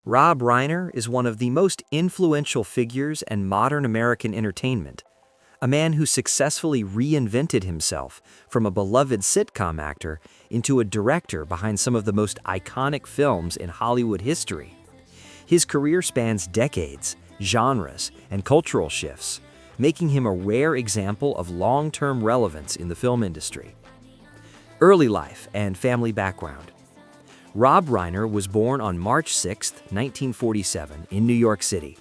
Rob Reiner is one of the most influential figures in modern American entertainment, a man who successfully reinvented himself from a beloved sitcom actor into a director behind some of the most iconic films in Hollywood history. His career spans decades, genres, and cultural shifts, making him a rare example of long-term relevance in the film industry. Early life and family background. Rob Reiner was born on March 6, 1947, in New York City.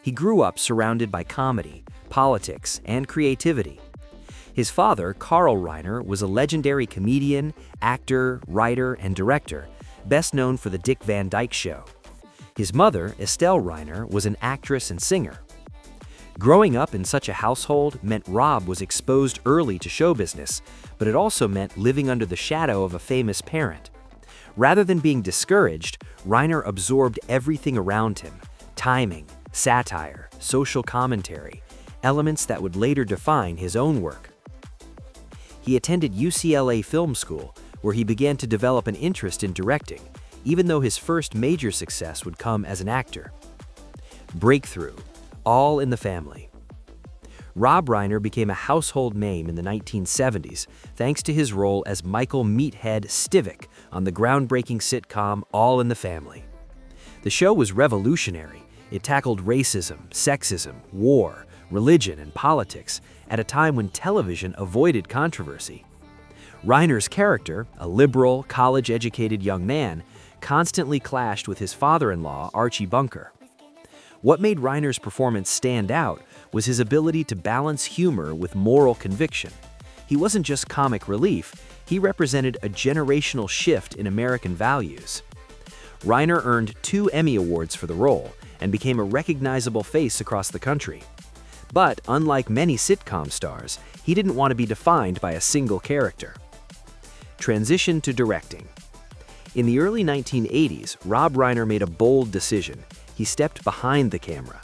He grew up surrounded by comedy, politics, and creativity. His father, Carl Reiner, was a legendary comedian, actor, writer, and director, best known for The Dick Van Dyke Show. His mother, Estelle Reiner, was an actress and singer. Growing up in such a household meant Rob was exposed early to show business, but it also meant living under the shadow of a famous parent. Rather than being discouraged, Reiner absorbed everything around him: timing, satire, social commentary, elements that would later define his own work. He attended UCLA Film School, where he began to develop an interest in directing, even though his first major success would come as an actor. Breakthrough, all in the family. Rob Reiner became a household name in the 1970s thanks to his role as Michael "Meathead" Stivic on the groundbreaking sitcom All in the Family. The show was revolutionary. It tackled racism, sexism, war, religion, and politics at a time when television avoided controversy. Reiner's character, a liberal, college-educated young man, constantly clashed with his father-in-law, Archie Bunker. What made Reiner's performance stand out was his ability to balance humor with moral conviction. He wasn't just comic relief, he represented a generational shift in American values. Reiner earned 2 Emmy Awards for the role and became a recognizable face across the country. But unlike many sitcom stars, he didn't want to be defined by a single character. Transition to directing. In the early 1980s, Rob Reiner made a bold decision. He stepped behind the camera.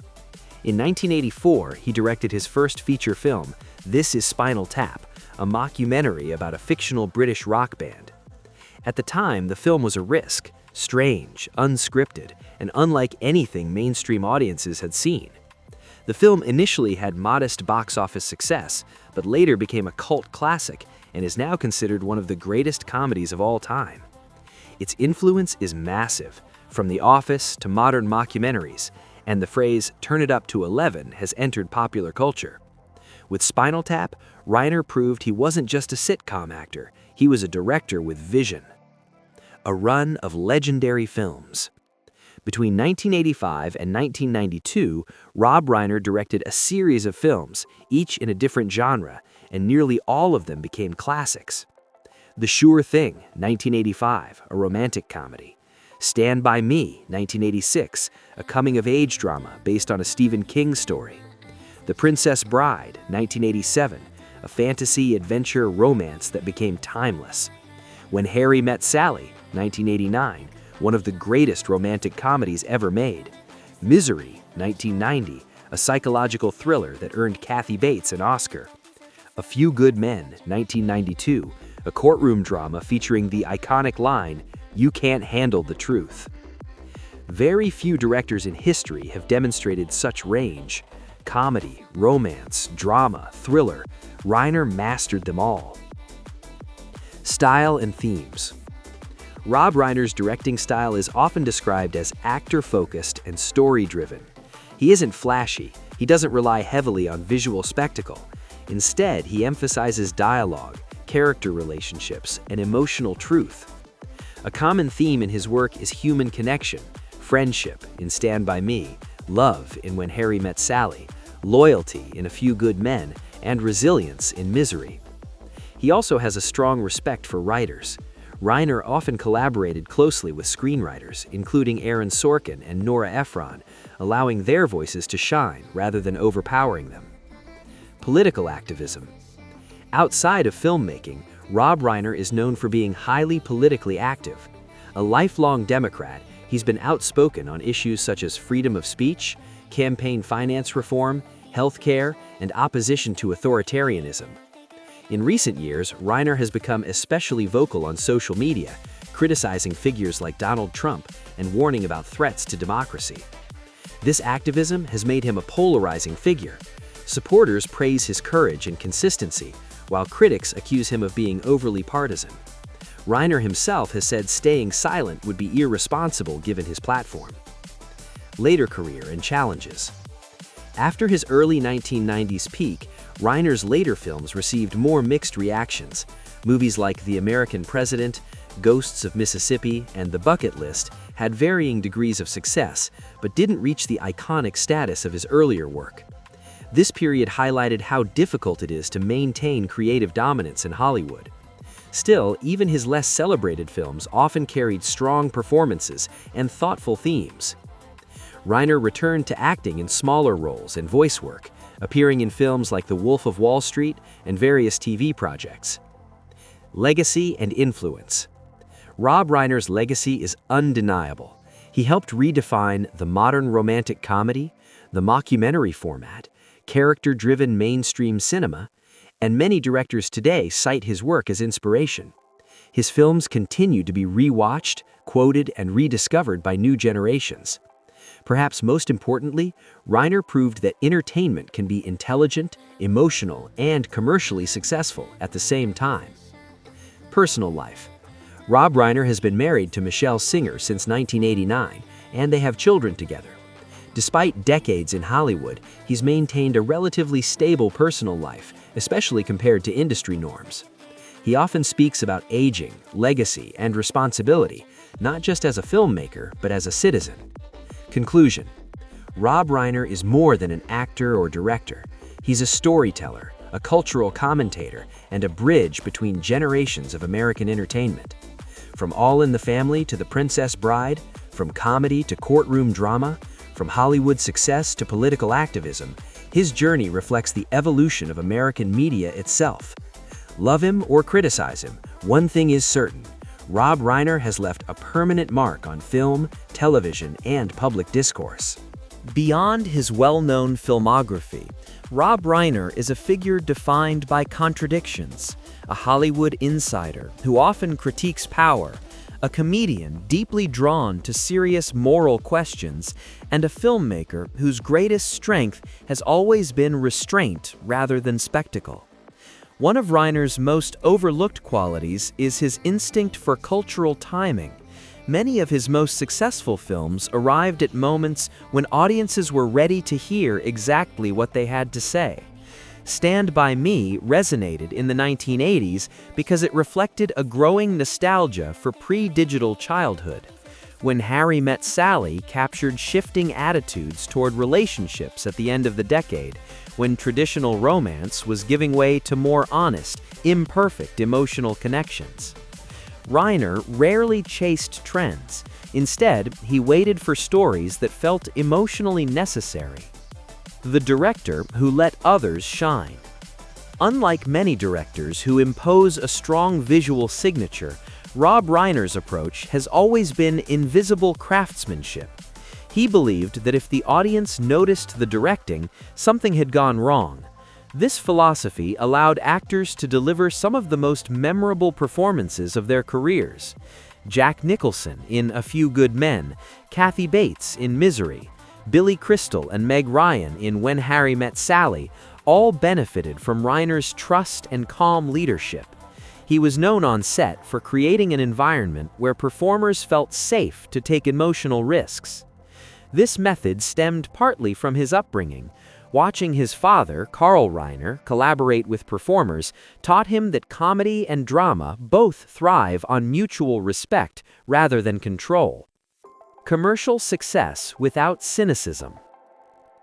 In 1984, he directed his first feature film, This Is Spinal Tap, a mockumentary about a fictional British rock band. At the time, the film was a risk, strange, unscripted, and unlike anything mainstream audiences had seen. The film initially had modest box office success, but later became a cult classic and is now considered one of the greatest comedies of all time. Its influence is massive, from The Office to modern mockumentaries, and the phrase "turn it up to 11" has entered popular culture. With Spinal Tap, Reiner proved he wasn't just a sitcom actor, he was a director with vision. A run of legendary films. Between 1985 and 1992, Rob Reiner directed a series of films, each in a different genre, and nearly all of them became classics. The Sure Thing, 1985, a romantic comedy. Stand By Me, 1986, a coming-of-age drama based on a Stephen King story. The Princess Bride, 1987, a fantasy-adventure romance that became timeless. When Harry Met Sally, 1989, one of the greatest romantic comedies ever made. Misery, 1990, a psychological thriller that earned Kathy Bates an Oscar. A Few Good Men, 1992, a courtroom drama featuring the iconic line, "You can't handle the truth." Very few directors in history have demonstrated such range. Comedy, romance, drama, thriller, Reiner mastered them all. Style and themes. Rob Reiner's directing style is often described as actor-focused and story-driven. He isn't flashy, he doesn't rely heavily on visual spectacle. Instead, he emphasizes dialogue, character relationships, and emotional truth. A common theme in his work is human connection, friendship in Stand By Me, love in When Harry Met Sally, loyalty in A Few Good Men, and resilience in Misery. He also has a strong respect for writers. Reiner often collaborated closely with screenwriters, including Aaron Sorkin and Nora Ephron, allowing their voices to shine rather than overpowering them. Political activism. Outside of filmmaking, Rob Reiner is known for being highly politically active. A lifelong Democrat, he's been outspoken on issues such as freedom of speech, campaign finance reform, healthcare, and opposition to authoritarianism. In recent years, Reiner has become especially vocal on social media, criticizing figures like Donald Trump and warning about threats to democracy. This activism has made him a polarizing figure. Supporters praise his courage and consistency, while critics accuse him of being overly partisan. Reiner himself has said staying silent would be irresponsible given his platform. Later career and challenges. After his early 1990s peak, Reiner's later films received more mixed reactions. Movies like The American President, Ghosts of Mississippi, and The Bucket List had varying degrees of success, but didn't reach the iconic status of his earlier work. This period highlighted how difficult it is to maintain creative dominance in Hollywood. Still, even his less celebrated films often carried strong performances and thoughtful themes. Reiner returned to acting in smaller roles and voice work, appearing in films like The Wolf of Wall Street and various TV projects. Legacy and influence. Rob Reiner's legacy is undeniable. He helped redefine the modern romantic comedy, the mockumentary format, character-driven mainstream cinema, and many directors today cite his work as inspiration. His films continue to be rewatched, quoted, and rediscovered by new generations. Perhaps most importantly, Reiner proved that entertainment can be intelligent, emotional, and commercially successful at the same time. Personal life. Rob Reiner has been married to Michelle Singer since 1989, and they have children together. Despite decades in Hollywood, he's maintained a relatively stable personal life, especially compared to industry norms. He often speaks about aging, legacy, and responsibility, not just as a filmmaker, but as a citizen. Conclusion. Rob Reiner is more than an actor or director. He's a storyteller, a cultural commentator, and a bridge between generations of American entertainment. From All in the Family to The Princess Bride, from comedy to courtroom drama, from Hollywood success to political activism, his journey reflects the evolution of American media itself. Love him or criticize him, one thing is certain: Rob Reiner has left a permanent mark on film, television, and public discourse. Beyond his well-known filmography, Rob Reiner is a figure defined by contradictions, a Hollywood insider who often critiques power, a comedian deeply drawn to serious moral questions, and a filmmaker whose greatest strength has always been restraint rather than spectacle. One of Reiner's most overlooked qualities is his instinct for cultural timing. Many of his most successful films arrived at moments when audiences were ready to hear exactly what they had to say. Stand By Me resonated in the 1980s because it reflected a growing nostalgia for pre-digital childhood. When Harry Met Sally captured shifting attitudes toward relationships at the end of the decade, when traditional romance was giving way to more honest, imperfect emotional connections. Reiner rarely chased trends. Instead, he waited for stories that felt emotionally necessary. The director who let others shine. Unlike many directors who impose a strong visual signature, Rob Reiner's approach has always been invisible craftsmanship. He believed that if the audience noticed the directing, something had gone wrong. This philosophy allowed actors to deliver some of the most memorable performances of their careers. Jack Nicholson in A Few Good Men, Kathy Bates in Misery, Billy Crystal and Meg Ryan in When Harry Met Sally all benefited from Reiner's trust and calm leadership. He was known on set for creating an environment where performers felt safe to take emotional risks. This method stemmed partly from his upbringing. Watching his father, Carl Reiner, collaborate with performers taught him that comedy and drama both thrive on mutual respect rather than control. Commercial success without cynicism.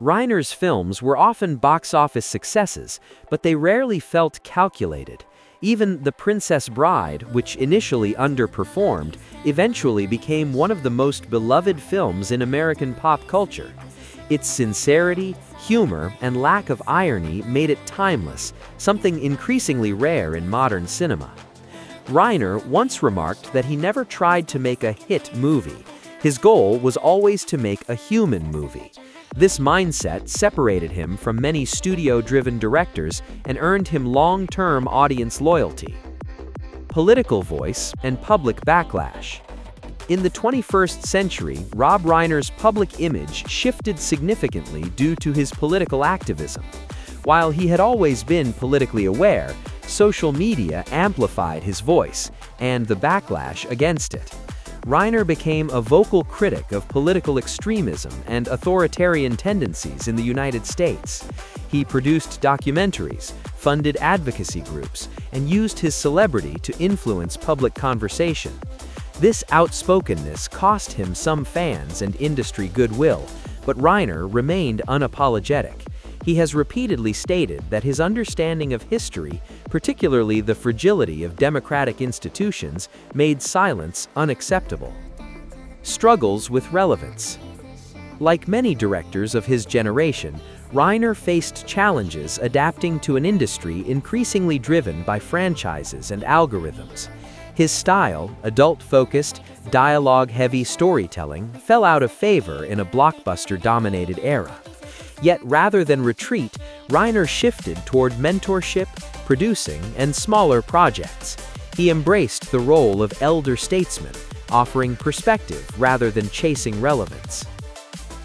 Reiner's films were often box office successes, but they rarely felt calculated. Even The Princess Bride, which initially underperformed, eventually became one of the most beloved films in American pop culture. Its sincerity, humor, and lack of irony made it timeless, something increasingly rare in modern cinema. Reiner once remarked that he never tried to make a hit movie. His goal was always to make a human movie. This mindset separated him from many studio-driven directors and earned him long-term audience loyalty. political voice, and public backlash. In the 21st century, Rob Reiner's public image shifted significantly due to his political activism. While he had always been politically aware, social media amplified his voice and the backlash against it. Reiner became a vocal critic of political extremism and authoritarian tendencies in the United States. He produced documentaries, funded advocacy groups, and used his celebrity to influence public conversation. This outspokenness cost him some fans and industry goodwill, but Reiner remained unapologetic. He has repeatedly stated that his understanding of history, particularly the fragility of democratic institutions, made silence unacceptable. Struggles with relevance. Like many directors of his generation, Reiner faced challenges adapting to an industry increasingly driven by franchises and algorithms. His style, adult-focused, dialogue-heavy storytelling, fell out of favor in a blockbuster-dominated era. Yet rather than retreat, Reiner shifted toward mentorship, producing, and smaller projects. He embraced the role of elder statesman, offering perspective rather than chasing relevance.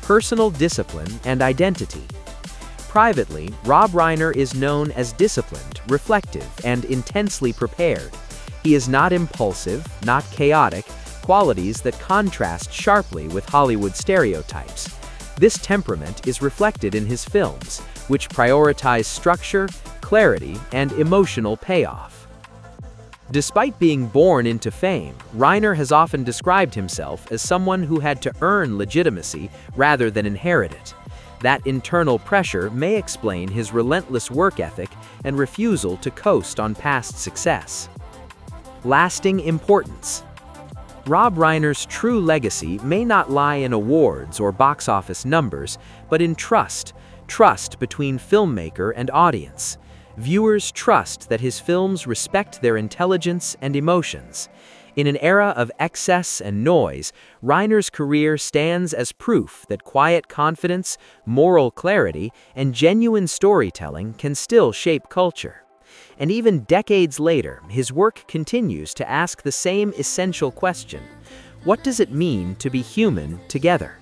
Personal discipline and identity. Privately, Rob Reiner is known as disciplined, reflective, and intensely prepared. He is not impulsive, not chaotic, qualities that contrast sharply with Hollywood stereotypes. This temperament is reflected in his films, which prioritize structure, clarity, and emotional payoff. Despite being born into fame, Reiner has often described himself as someone who had to earn legitimacy rather than inherit it. That internal pressure may explain his relentless work ethic and refusal to coast on past success. Lasting importance. Rob Reiner's true legacy may not lie in awards or box office numbers, but in trust between filmmaker and audience. Viewers trust that his films respect their intelligence and emotions. In an era of excess and noise, Reiner's career stands as proof that quiet confidence, moral clarity, and genuine storytelling can still shape culture. And even decades later, his work continues to ask the same essential question: what does it mean to be human together?